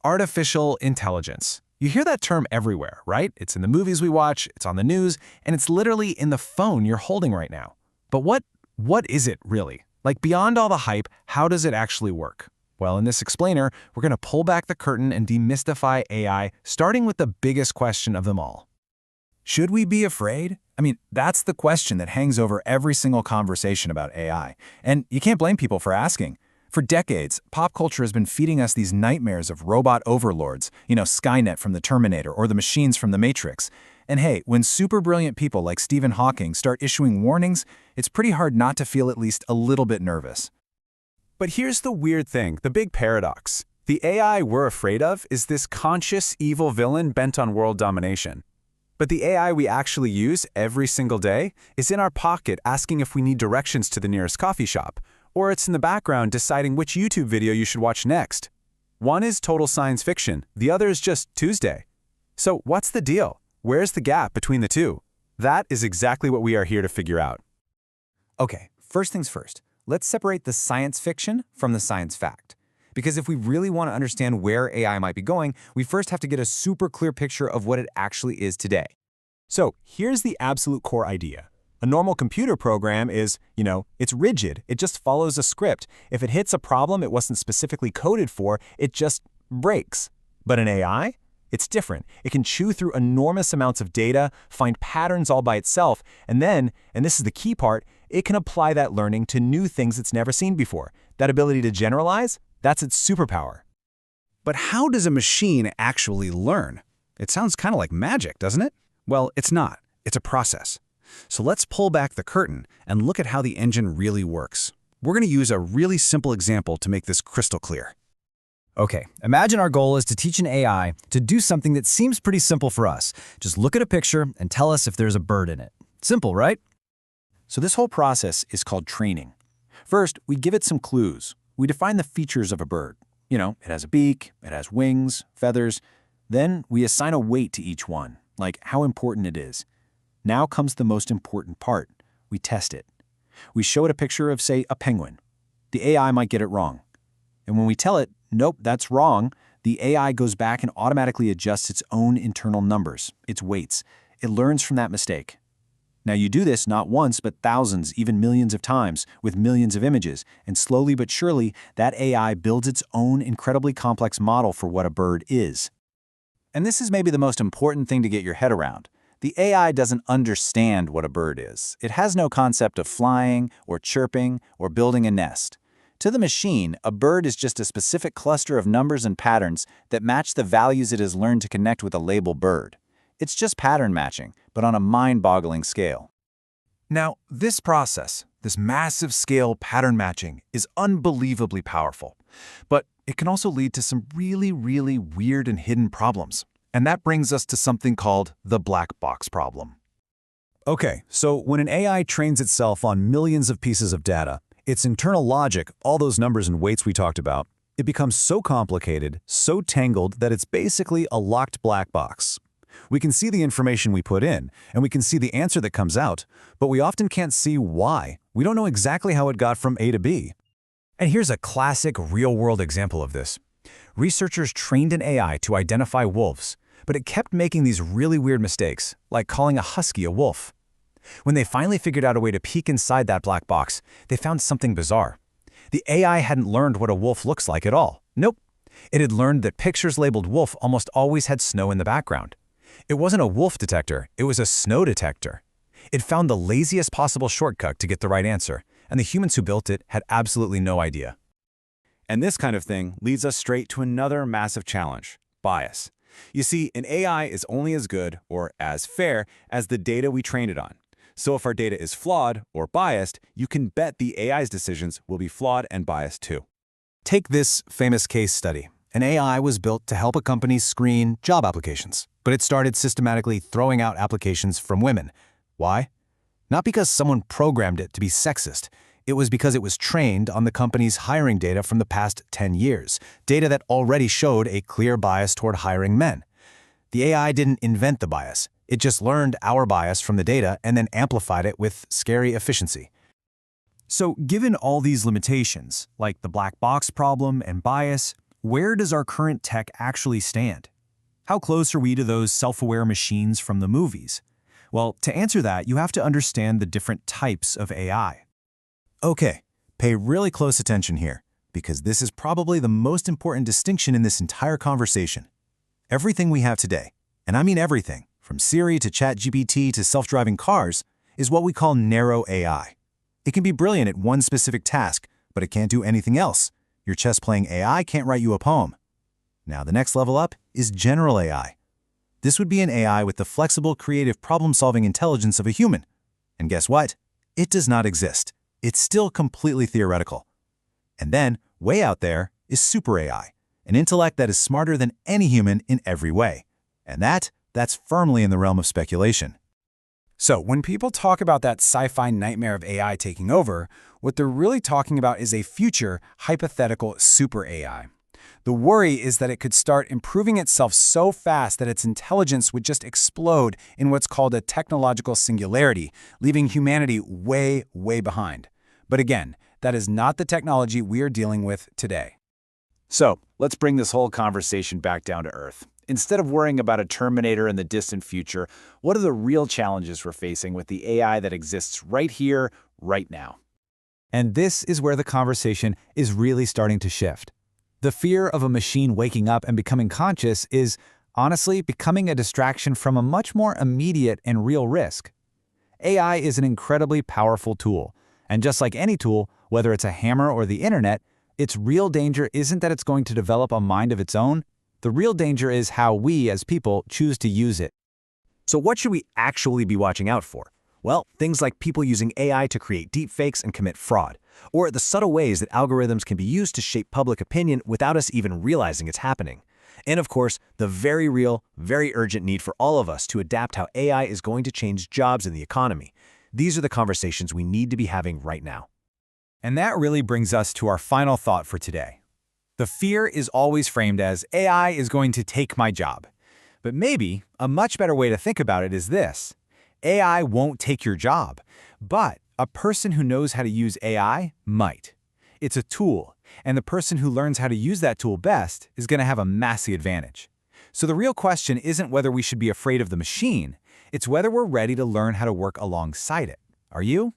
artificial intelligence. You hear that term everywhere, right? It's in the movies we watch, it's on the news, and it's literally in the phone you're holding right now. But what is it really? Like, beyond all the hype, how does it actually work? Well, in this explainer, we're going to pull back the curtain and demystify AI, starting with the biggest question of them all. Should we be afraid? I mean, that's the question that hangs over every single conversation about AI. And you can't blame people for asking. For decades, pop culture has been feeding us these nightmares of robot overlords, Skynet from the Terminator or the machines from the Matrix. And hey, when super brilliant people like Stephen Hawking start issuing warnings, it's pretty hard not to feel at least a little bit nervous. But here's the weird thing, the big paradox. The AI we're afraid of is this conscious, evil villain bent on world domination. But the AI we actually use every single day is in our pocket asking if we need directions to the nearest coffee shop, or it's in the background deciding which YouTube video you should watch next. One is total science fiction, the other is just Tuesday. So what's the deal? Where's the gap between the two? That is exactly what we are here to figure out. Okay, first things first. Let's separate the science fiction from the science fact. Because if we really want to understand where AI might be going, we first have to get a super clear picture of what it actually is today. So here's the absolute core idea. A normal computer program is, it's rigid. It just follows a script. If it hits a problem it wasn't specifically coded for, it just breaks. But an AI? It's different. It can chew through enormous amounts of data, find patterns all by itself, and then, and this is the key part, it can apply that learning to new things it's never seen before. That ability to generalize, that's its superpower. But how does a machine actually learn? It sounds kind of like magic, doesn't it? Well, it's not. It's a process. So let's pull back the curtain and look at how the engine really works. We're going to use a really simple example to make this crystal clear. Okay, imagine our goal is to teach an AI to do something that seems pretty simple for us. Just look at a picture and tell us if there's a bird in it. Simple, right? So this whole process is called training. First, we give it some clues. We define the features of a bird. It has a beak, it has wings, feathers. Then we assign a weight to each one, like how important it is. Now comes the most important part. We test it. We show it a picture of, say, a penguin. The AI might get it wrong. And when we tell it, nope, that's wrong, the AI goes back and automatically adjusts its own internal numbers, its weights. It learns from that mistake. Now you do this not once, but thousands, even millions of times, with millions of images, and slowly but surely, that AI builds its own incredibly complex model for what a bird is. And this is maybe the most important thing to get your head around. The AI doesn't understand what a bird is. It has no concept of flying, or chirping, or building a nest. To the machine, a bird is just a specific cluster of numbers and patterns that match the values it has learned to connect with a label bird. It's just pattern matching, but on a mind-boggling scale. Now, this process, this massive scale pattern matching, is unbelievably powerful. But it can also lead to some really, really weird and hidden problems. And that brings us to something called the black box problem. Okay, so when an AI trains itself on millions of pieces of data, its internal logic, all those numbers and weights we talked about, it becomes so complicated, so tangled that it's basically a locked black box. We can see the information we put in, and we can see the answer that comes out, but we often can't see why. We don't know exactly how it got from A to B. And here's a classic real-world example of this. Researchers trained an AI to identify wolves, but it kept making these really weird mistakes, like calling a husky a wolf. When they finally figured out a way to peek inside that black box, they found something bizarre. The AI hadn't learned what a wolf looks like at all. Nope. It had learned that pictures labeled wolf almost always had snow in the background. It wasn't a wolf detector, it was a snow detector. It found the laziest possible shortcut to get the right answer, and the humans who built it had absolutely no idea. And this kind of thing leads us straight to another massive challenge: bias. You see, an AI is only as good, or as fair, as the data we train it on. So if our data is flawed or biased, you can bet the AI's decisions will be flawed and biased too. Take this famous case study. An AI was built to help a company screen job applications, but it started systematically throwing out applications from women. Why? Not because someone programmed it to be sexist. It was because it was trained on the company's hiring data from the past 10 years, data that already showed a clear bias toward hiring men. The AI didn't invent the bias. It just learned our bias from the data and then amplified it with scary efficiency. So given all these limitations, like the black box problem and bias, where does our current tech actually stand? How close are we to those self-aware machines from the movies? Well, to answer that, you have to understand the different types of AI. Okay, pay really close attention here, because this is probably the most important distinction in this entire conversation. Everything we have today, and I mean everything, from Siri to ChatGPT to self-driving cars, is what we call narrow AI. It can be brilliant at one specific task, but it can't do anything else. Your chess-playing AI can't write you a poem. Now, the next level up is general AI. This would be an AI with the flexible, creative, problem-solving intelligence of a human. And guess what? It does not exist. It's still completely theoretical. And then, way out there, is super AI, an intellect that is smarter than any human in every way. And that's firmly in the realm of speculation. So, when people talk about that sci-fi nightmare of AI taking over, what they're really talking about is a future, hypothetical super AI. The worry is that it could start improving itself so fast that its intelligence would just explode in what's called a technological singularity, leaving humanity way, way behind. But again, that is not the technology we are dealing with today. So, let's bring this whole conversation back down to earth. Instead of worrying about a Terminator in the distant future, what are the real challenges we're facing with the AI that exists right here, right now? And this is where the conversation is really starting to shift. The fear of a machine waking up and becoming conscious is, honestly, becoming a distraction from a much more immediate and real risk. AI is an incredibly powerful tool, and just like any tool, whether it's a hammer or the internet, its real danger isn't that it's going to develop a mind of its own. The real danger is how we, as people, choose to use it. So what should we actually be watching out for? Well, things like people using AI to create deepfakes and commit fraud, or the subtle ways that algorithms can be used to shape public opinion without us even realizing it's happening. And of course, the very real, very urgent need for all of us to adapt how AI is going to change jobs in the economy. These are the conversations we need to be having right now. And that really brings us to our final thought for today. The fear is always framed as AI is going to take my job. But maybe a much better way to think about it is this. AI won't take your job, but a person who knows how to use AI might. It's a tool, and the person who learns how to use that tool best is going to have a massive advantage. So the real question isn't whether we should be afraid of the machine, it's whether we're ready to learn how to work alongside it. Are you?